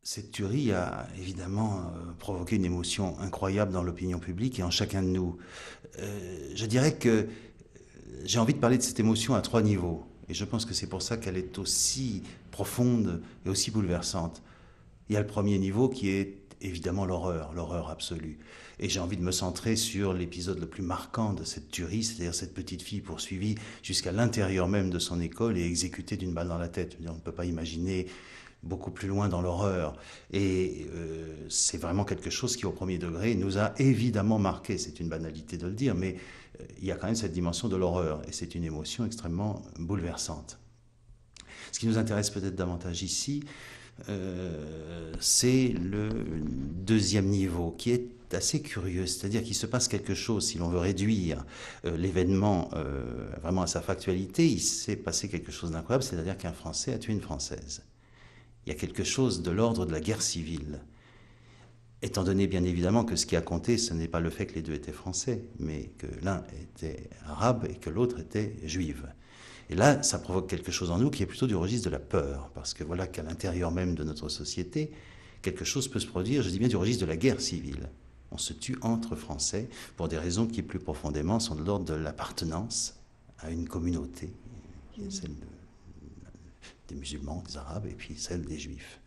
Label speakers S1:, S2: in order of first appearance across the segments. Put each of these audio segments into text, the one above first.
S1: Cette tuerie a évidemment provoqué une émotion incroyable dans l'opinion publique et en chacun de nous. Je dirais que j'ai envie de parler de cette émotion à trois niveaux. Et je pense que c'est pour ça qu'elle est aussi profonde et aussi bouleversante. Il y a le premier niveau qui est évidemment l'horreur, l'horreur absolue. Et j'ai envie de me centrer sur l'épisode le plus marquant de cette tuerie, c'est-à-dire cette petite fille poursuivie jusqu'à l'intérieur même de son école et exécutée d'une balle dans la tête. On ne peut pas imaginer beaucoup plus loin dans l'horreur. Et c'est vraiment quelque chose qui, au premier degré, nous a évidemment marqué. C'est une banalité de le dire, mais il y a quand même cette dimension de l'horreur. Et c'est une émotion extrêmement bouleversante. Ce qui nous intéresse peut-être davantage ici, c'est le deuxième niveau, qui est assez curieux, c'est-à-dire qu'il se passe quelque chose, si l'on veut réduire l'événement vraiment à sa factualité, il s'est passé quelque chose d'incroyable, c'est-à-dire qu'un Français a tué une Française. Il y a quelque chose de l'ordre de la guerre civile. Étant donné bien évidemment que ce qui a compté, ce n'est pas le fait que les deux étaient français, mais que l'un était arabe et que l'autre était juive. Et là, ça provoque quelque chose en nous qui est plutôt du registre de la peur, parce que voilà qu'à l'intérieur même de notre société, quelque chose peut se produire, je dis bien du registre de la guerre civile. On se tue entre Français pour des raisons qui plus profondément sont de l'ordre de l'appartenance à une communauté, qui est celle des musulmans, des arabes, et puis celle des juifs.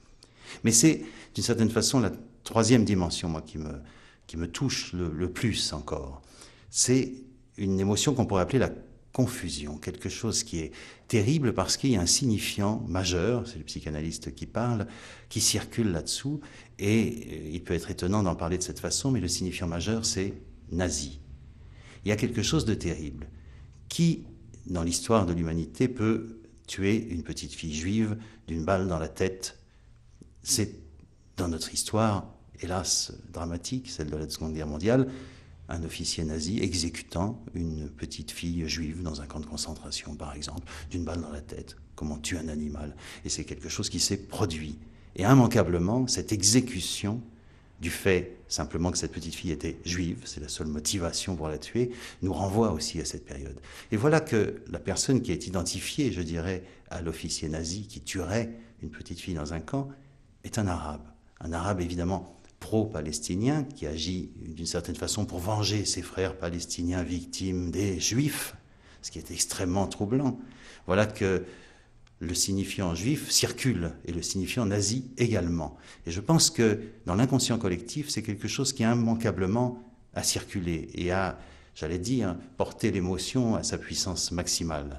S1: Mais c'est, d'une certaine façon, la troisième dimension, moi, qui me touche le plus encore. C'est une émotion qu'on pourrait appeler la confusion, quelque chose qui est terrible parce qu'il y a un signifiant majeur, c'est le psychanalyste qui parle, qui circule là-dessous, et il peut être étonnant d'en parler de cette façon, mais le signifiant majeur, c'est nazi. Il y a quelque chose de terrible qui, dans l'histoire de l'humanité, peut tuer une petite fille juive d'une balle dans la tête. C'est, dans notre histoire, hélas dramatique, celle de la Seconde Guerre mondiale, un officier nazi exécutant une petite fille juive dans un camp de concentration, par exemple, d'une balle dans la tête, comme on tue un animal. Et c'est quelque chose qui s'est produit. Et immanquablement, cette exécution, du fait simplement que cette petite fille était juive, c'est la seule motivation pour la tuer, nous renvoie aussi à cette période. Et voilà que la personne qui est identifiée, je dirais, à l'officier nazi qui tuerait une petite fille dans un camp, est un arabe. Un arabe évidemment pro-palestinien qui agit d'une certaine façon pour venger ses frères palestiniens victimes des juifs, ce qui est extrêmement troublant. Voilà que le signifiant juif circule et le signifiant nazi également. Et je pense que dans l'inconscient collectif, c'est quelque chose qui immanquablement a circulé et a, j'allais dire, porté l'émotion à sa puissance maximale.